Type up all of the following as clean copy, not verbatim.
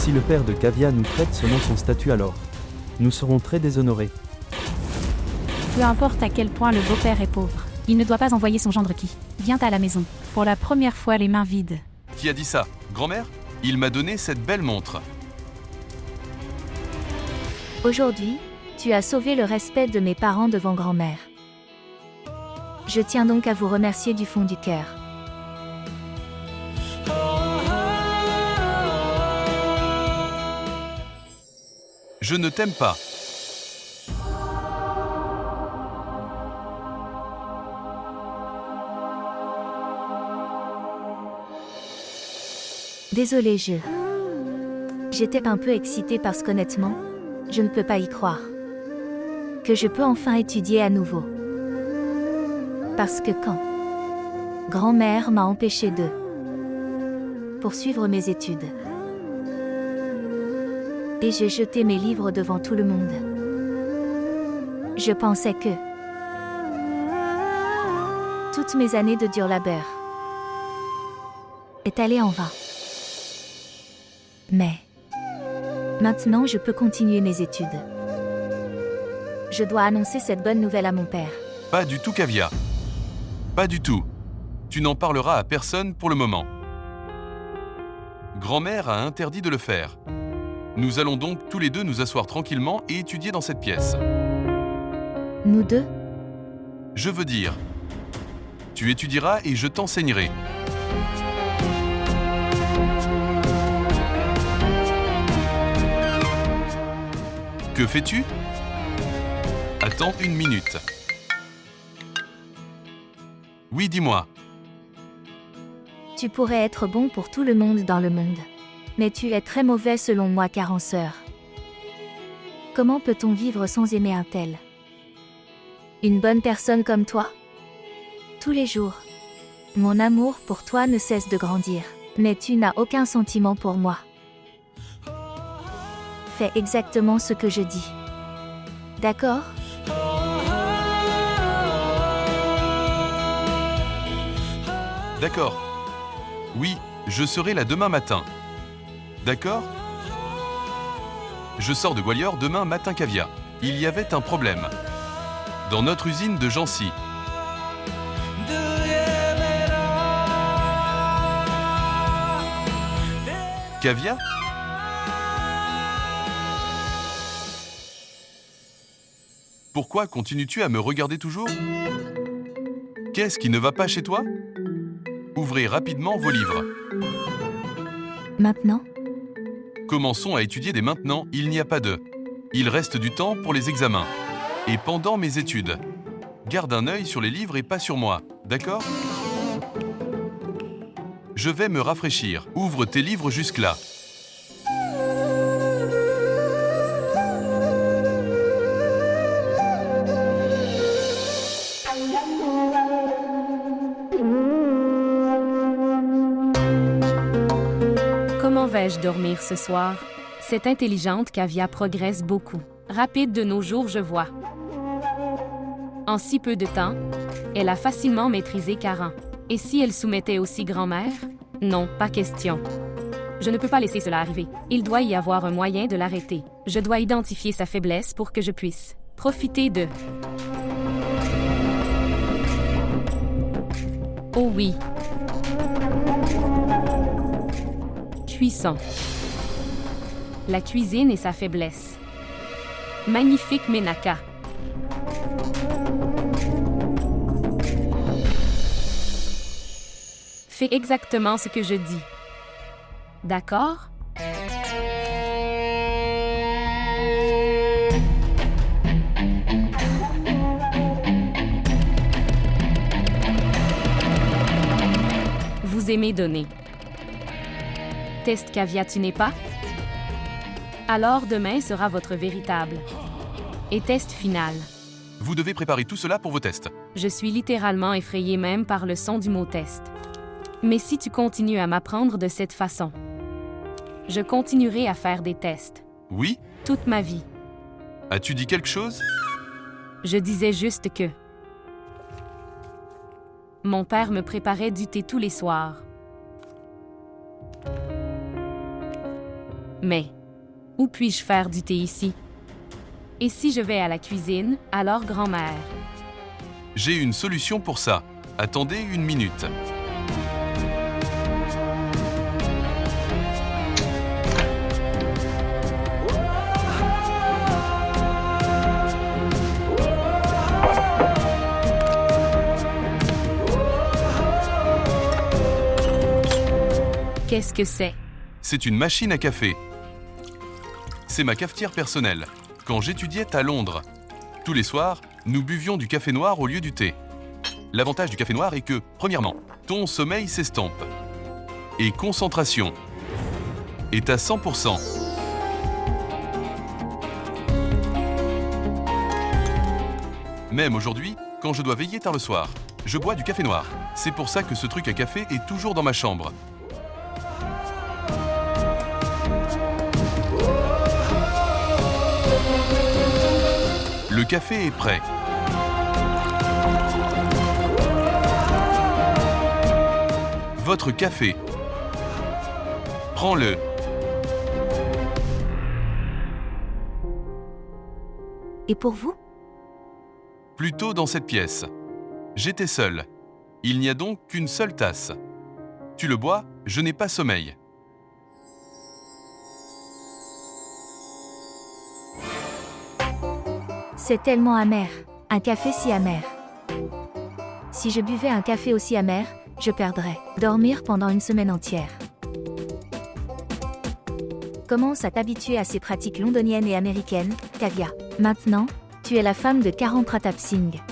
Si le père de Kavya nous traite selon son statut alors, nous serons très déshonorés. Peu importe à quel point le beau-père est pauvre, il ne doit pas envoyer son gendre qui vient à la maison, pour la première fois les mains vides. Qui a dit ça? Grand-mère? Il m'a donné cette belle montre. Aujourd'hui, tu as sauvé le respect de mes parents devant grand-mère. Je tiens donc à vous remercier du fond du cœur. Je ne t'aime pas. Désolée, j'étais un peu excitée parce qu'honnêtement, je ne peux pas y croire. Que je peux enfin étudier à nouveau. Parce que quand grand-mère m'a empêchée de poursuivre mes études. Et j'ai jeté mes livres devant tout le monde. Je pensais que toutes mes années de dur labeur est allée en vain. Mais maintenant, je peux continuer mes études. Je dois annoncer cette bonne nouvelle à mon père. Pas du tout, Kavya. Pas du tout. Tu n'en parleras à personne pour le moment. Grand-mère a interdit de le faire. Nous allons donc tous les deux nous asseoir tranquillement et étudier dans cette pièce. Nous deux? Je veux dire, tu étudieras et je t'enseignerai. Que fais-tu? Attends une minute. Oui, dis-moi. Tu pourrais être bon pour tout le monde dans le monde. Mais tu es très mauvais selon moi, carenceur. Comment peut-on vivre sans aimer un tel? Une bonne personne comme toi? Tous les jours. Mon amour pour toi ne cesse de grandir. Mais tu n'as aucun sentiment pour moi. Fais exactement ce que je dis. D'accord? D'accord. Oui, je serai là demain matin. D'accord? Je sors de Gwalior demain matin, Kavya. Il y avait un problème. Dans notre usine de Jancy. Kavya? Pourquoi continues-tu à me regarder toujours? Qu'est-ce qui ne va pas chez toi? Ouvrez rapidement vos livres. Maintenant? Commençons à étudier dès maintenant, il n'y a pas de. Il reste du temps pour les examens. Et pendant mes études. Garde un œil sur les livres et pas sur moi, d'accord? Je vais me rafraîchir. Ouvre tes livres jusque-là. Comment vais-je dormir ce soir? Cette intelligente Kavya progresse beaucoup. Rapide de nos jours, je vois. En si peu de temps, elle a facilement maîtrisé Karan. Et si elle soumettait aussi grand-mère? Non, pas question. Je ne peux pas laisser cela arriver. Il doit y avoir un moyen de l'arrêter. Je dois identifier sa faiblesse pour que je puisse profiter de... Oh oui. Cuisson. La cuisine est sa faiblesse. Magnifique Menaka. Fais exactement ce que je dis. D'accord? Vous aimez donner. Test Kavya, tu n'es pas? Alors demain sera votre véritable. Et test final. Vous devez préparer tout cela pour vos tests. Je suis littéralement effrayée même par le son du mot test. Mais si tu continues à m'apprendre de cette façon, je continuerai à faire des tests. Oui? Toute ma vie. As-tu dit quelque chose? Je disais juste que mon père me préparait du thé tous les soirs. Mais où puis-je faire du thé ici? Et si je vais à la cuisine, alors grand-mère? J'ai une solution pour ça. Attendez une minute. Qu'est-ce que c'est? C'est une machine à café. C'est ma cafetière personnelle, quand j'étudiais à Londres. Tous les soirs, nous buvions du café noir au lieu du thé. L'avantage du café noir est que, premièrement, ton sommeil s'estompe. Et concentration est à 100%. Même aujourd'hui, quand je dois veiller tard le soir, je bois du café noir. C'est pour ça que ce truc à café est toujours dans ma chambre. Le café est prêt. Votre café. Prends-le. Et pour vous? Plutôt dans cette pièce. J'étais seul. Il n'y a donc qu'une seule tasse. Tu le bois, je n'ai pas sommeil. C'est tellement amer. Un café si amer. Si je buvais un café aussi amer, je perdrais. Dormir pendant une semaine entière. Commence à t'habituer à ces pratiques londoniennes et américaines, Kavya. Maintenant, tu es la femme de Karan Pratap Singh.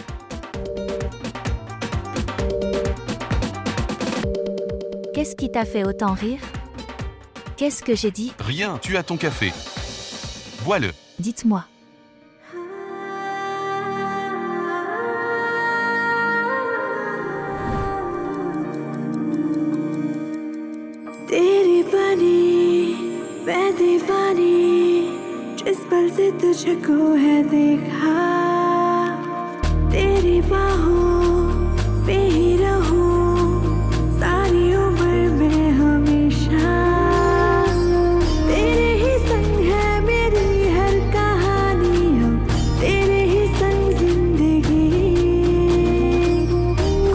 Qu'est-ce qui t'a fait autant rire? Qu'est-ce que j'ai dit? Rien, tu as ton café. Bois-le. Dites-moi. तेरी बनी मैं दीवानी जिस पल से तुझको है देखा तेरी बाहों पे ही रहूं सारी उम्र में हमेशा तेरे ही संग है मेरी हर कहानी अब तेरे ही संग जिंदगी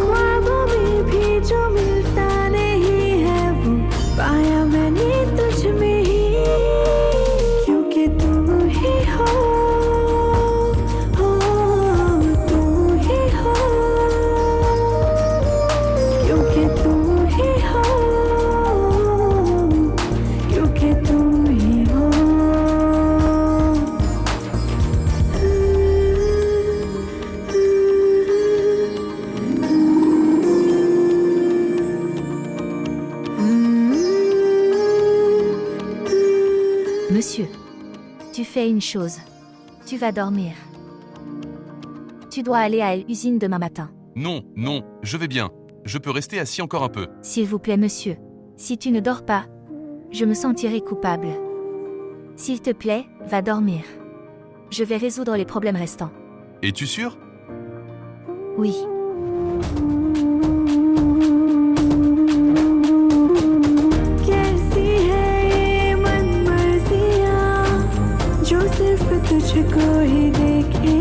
ख्वाबों में भी जो मिलता नहीं है वो पाया मैंने तुझ में ही क्योंकि तुम ही हो तुम ही हो क्योंकि तुम ही हो क्योंकि तुम ही हो Monsieur, tu fais une chose. Tu vas dormir. Tu dois aller à l'usine demain matin. Non, non, je vais bien. Je peux rester assis encore un peu. S'il vous plaît, monsieur. Si tu ne dors pas, je me sentirai coupable. S'il te plaît, va dormir. Je vais résoudre les problèmes restants. Es-tu sûr? Oui. कैसी है ये मनमर्जियाँ जो सिर्फ तुझको ही देखे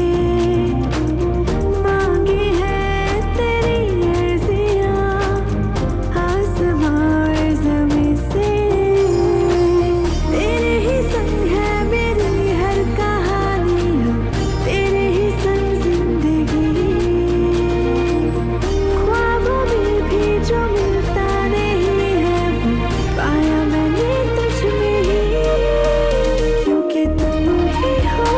मांगी है तेरी अर्जियाँ आसमां और ज़मीं से तेरे ही संग है मेरी हर कहानी अब तेरे ही संग जिंदगी ख्वाबों में भी जो मिलता नहीं है वो पाया मैंने तुझ में ही क्योंकि तुम ही हो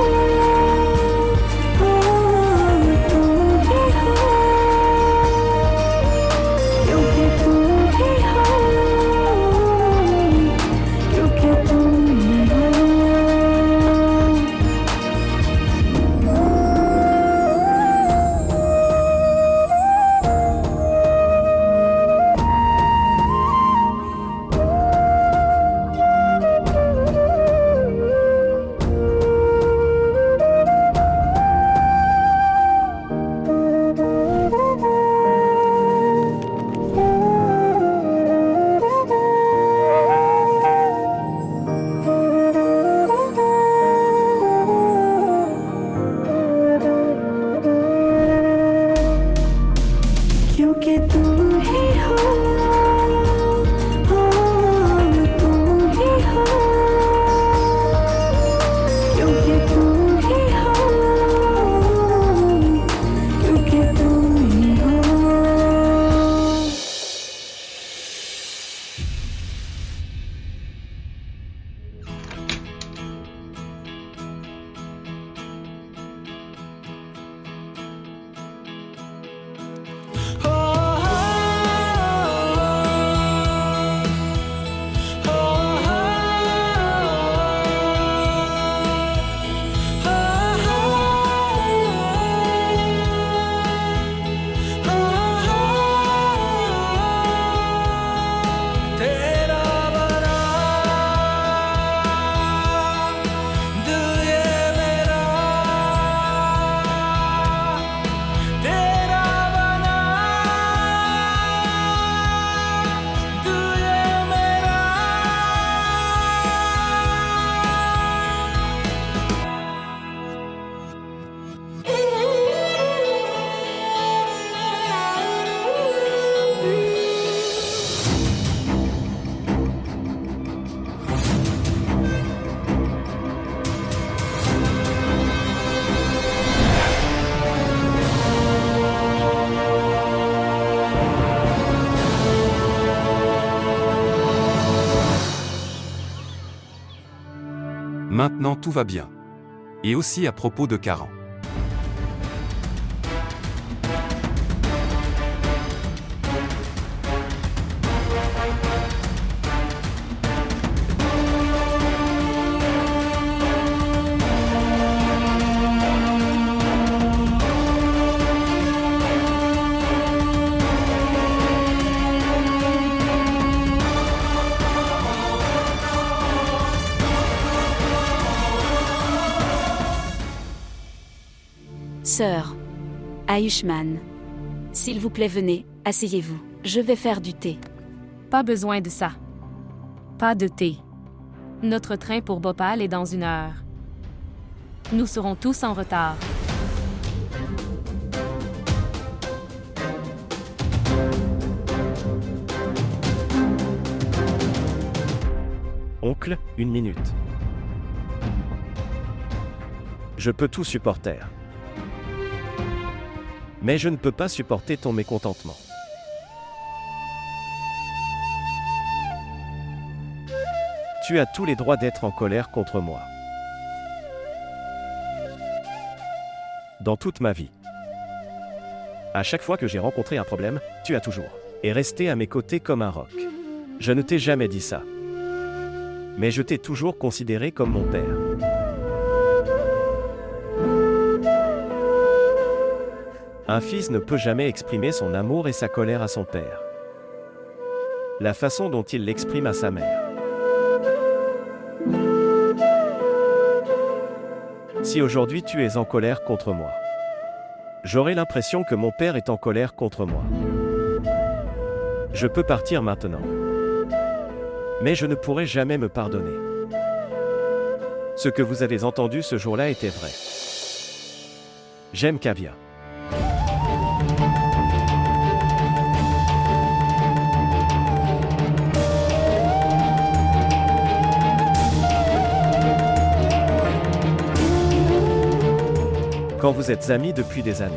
Maintenant tout va bien. Et aussi à propos de Karan. Sœur Ayushmann, s'il vous plaît, venez, asseyez-vous. Je vais faire du thé. Pas besoin de ça. Pas de thé. Notre train pour Bhopal est dans 1 heure. Nous serons tous en retard. Oncle, 1 minute. Je peux tout supporter. Mais je ne peux pas supporter ton mécontentement. Tu as tous les droits d'être en colère contre moi. Dans toute ma vie. À chaque fois que j'ai rencontré un problème, tu as toujours et resté à mes côtés comme un roc. Je ne t'ai jamais dit ça. Mais je t'ai toujours considéré comme mon père. Un fils ne peut jamais exprimer son amour et sa colère à son père. La façon dont il l'exprime à sa mère. Si aujourd'hui tu es en colère contre moi, j'aurai l'impression que mon père est en colère contre moi. Je peux partir maintenant. Mais je ne pourrai jamais me pardonner. Ce que vous avez entendu ce jour-là était vrai. J'aime Kavya. Quand vous êtes amis depuis des années.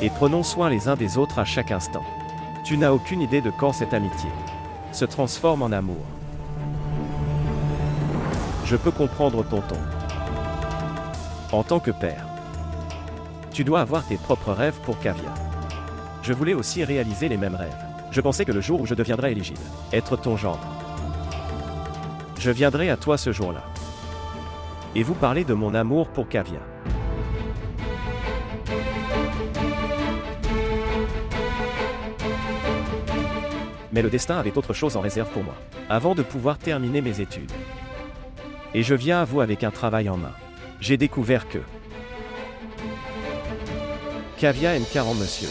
Et prenons soin les uns des autres à chaque instant. Tu n'as aucune idée de quand cette amitié se transforme en amour. Je peux comprendre ton ton. En tant que père, tu dois avoir tes propres rêves pour Kavya. Je voulais aussi réaliser les mêmes rêves. Je pensais que le jour où je deviendrais éligible, être ton gendre, je viendrai à toi ce jour-là. Et vous parlez de mon amour pour Kavya. Mais le destin avait autre chose en réserve pour moi, avant de pouvoir terminer mes études. Et je viens à vous avec un travail en main. J'ai découvert que Kavya aime Karan, monsieur.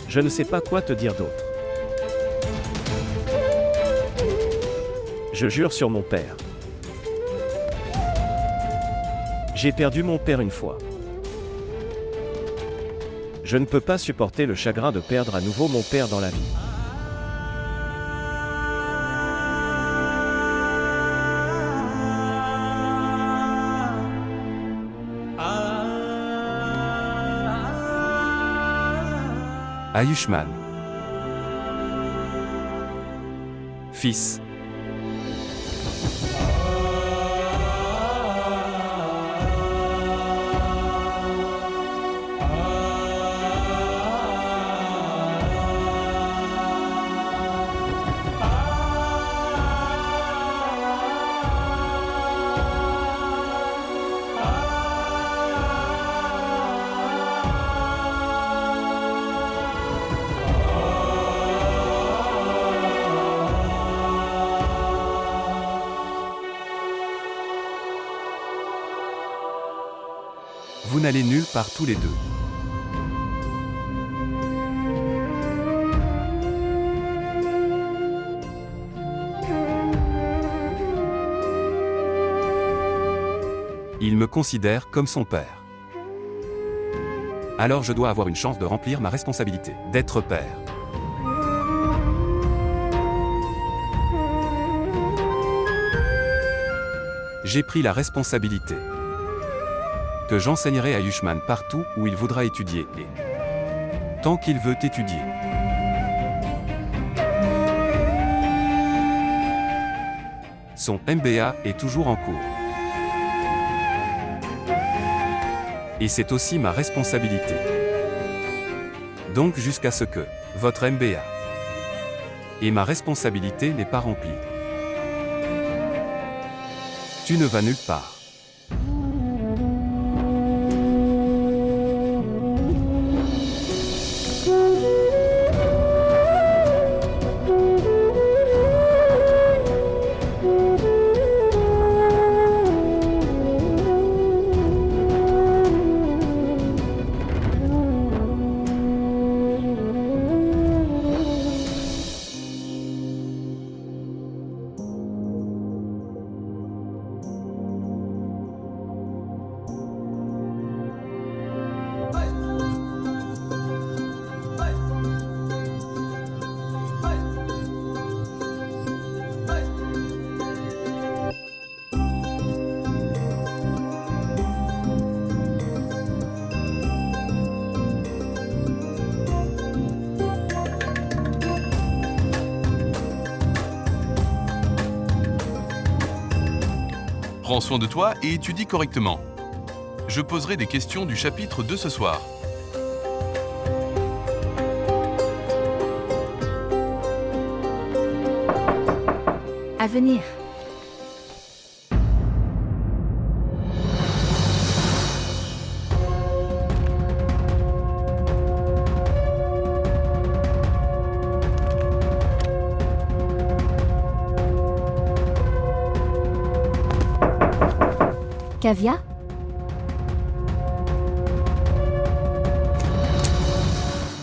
Je ne sais pas quoi te dire d'autre. Je jure sur mon père. J'ai perdu mon père une fois. Je ne peux pas supporter le chagrin de perdre à nouveau mon père dans la vie. Ayushmann. Fils. Vous n'allez nulle part tous les deux. Il me considère comme son père. Alors je dois avoir une chance de remplir ma responsabilité, d'être père. J'ai pris la responsabilité que j'enseignerai à Ayushmann partout où il voudra étudier et Tant qu'il veut étudier. Son MBA est toujours en cours. Et c'est aussi ma responsabilité. Donc jusqu'à ce que votre MBA et ma responsabilité n'est pas remplie. Tu ne vas nulle part. Prends soin de toi et étudie correctement. Je poserai des questions du chapitre de ce soir. À venir. Kavya?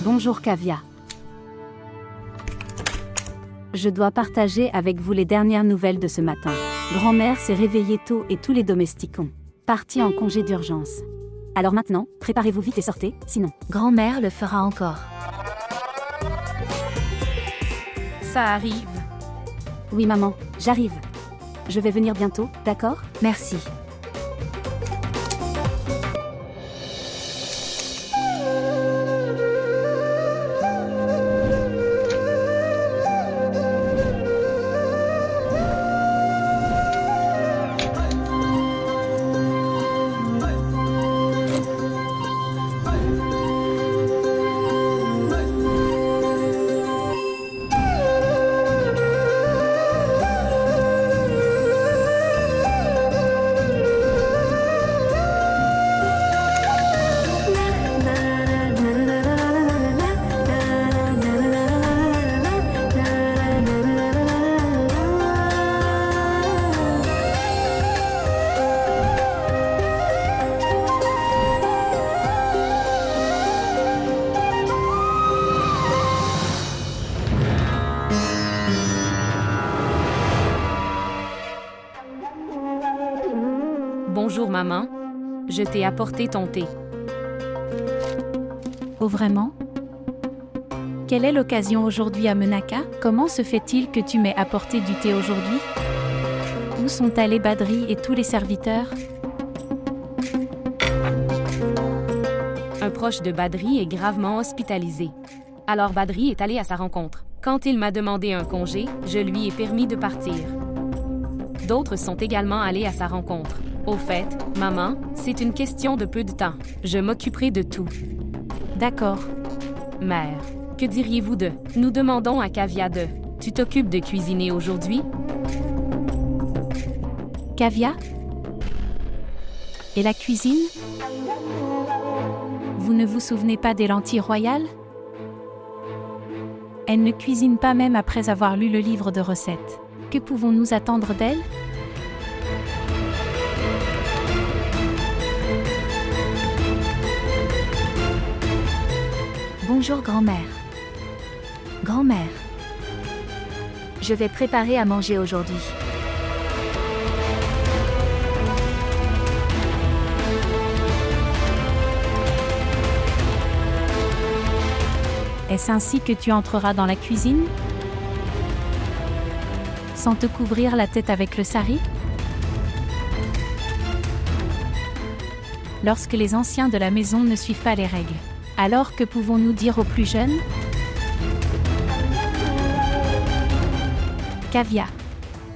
Bonjour Kavya. Je dois partager avec vous les dernières nouvelles de ce matin. Grand-mère s'est réveillée tôt et tous les domestiques ont parti en congé d'urgence. Alors maintenant, préparez-vous vite et sortez, sinon grand-mère le fera encore. Ça arrive. Oui maman, j'arrive. Je vais venir bientôt, d'accord? Merci. Bonjour maman. Je t'ai apporté ton thé. Oh vraiment? Quelle est l'occasion aujourd'hui à Menaka? Comment se fait-il que tu m'aies apporté du thé aujourd'hui? Où sont allés Badri et tous les serviteurs? Un proche de Badri est gravement hospitalisé. Alors Badri est allé à sa rencontre. Quand il m'a demandé un congé, je lui ai permis de partir. D'autres sont également allés à sa rencontre. Au fait, maman, c'est une question de peu de temps. Je m'occuperai de tout. D'accord. Mère, que diriez-vous de... Nous demandons à Kavya de... Tu t'occupes de cuisiner aujourd'hui? Kavya? Et la cuisine? Vous ne vous souvenez pas des lentilles royales? Elle ne cuisine pas même après avoir lu le livre de recettes. Que pouvons-nous attendre d'elle? Bonjour grand-mère. Grand-mère. Je vais préparer à manger aujourd'hui. Est-ce ainsi que tu entreras dans la cuisine? Sans te couvrir la tête avec le sari? Lorsque les anciens de la maison ne suivent pas les règles. Alors que pouvons-nous dire aux plus jeunes? Kavya.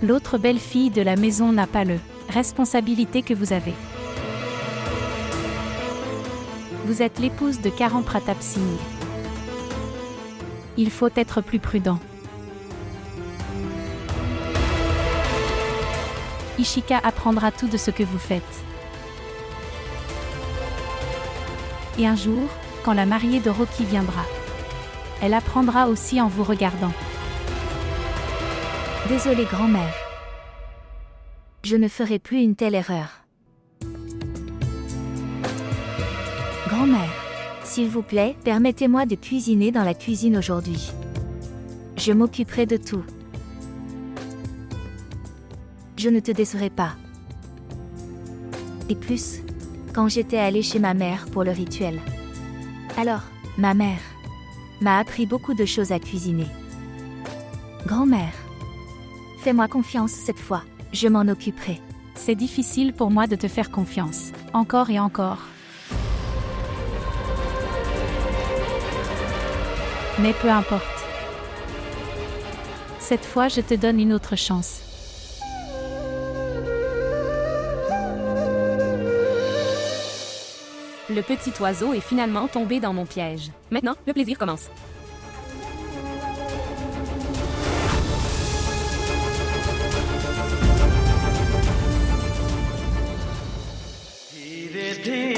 L'autre belle fille de la maison n'a pas le responsabilité que vous avez. Vous êtes l'épouse de Karan Pratap Singh. Il faut être plus prudent. Ishika apprendra tout de ce que vous faites. Et un jour, quand la mariée de Rocky viendra, elle apprendra aussi en vous regardant. Désolée grand-mère. Je ne ferai plus une telle erreur. Grand-mère, s'il vous plaît, permettez-moi de cuisiner dans la cuisine aujourd'hui. Je m'occuperai de tout. Je ne te décerai pas. Et plus, quand j'étais allée chez ma mère pour le rituel. Alors, ma mère m'a appris beaucoup de choses à cuisiner. Grand-mère, fais-moi confiance cette fois, je m'en occuperai. C'est difficile pour moi de te faire confiance, encore et encore. Mais peu importe. Cette fois, je te donne une autre chance. Le petit oiseau est finalement tombé dans mon piège. Maintenant, le plaisir commence. धीरे धीरे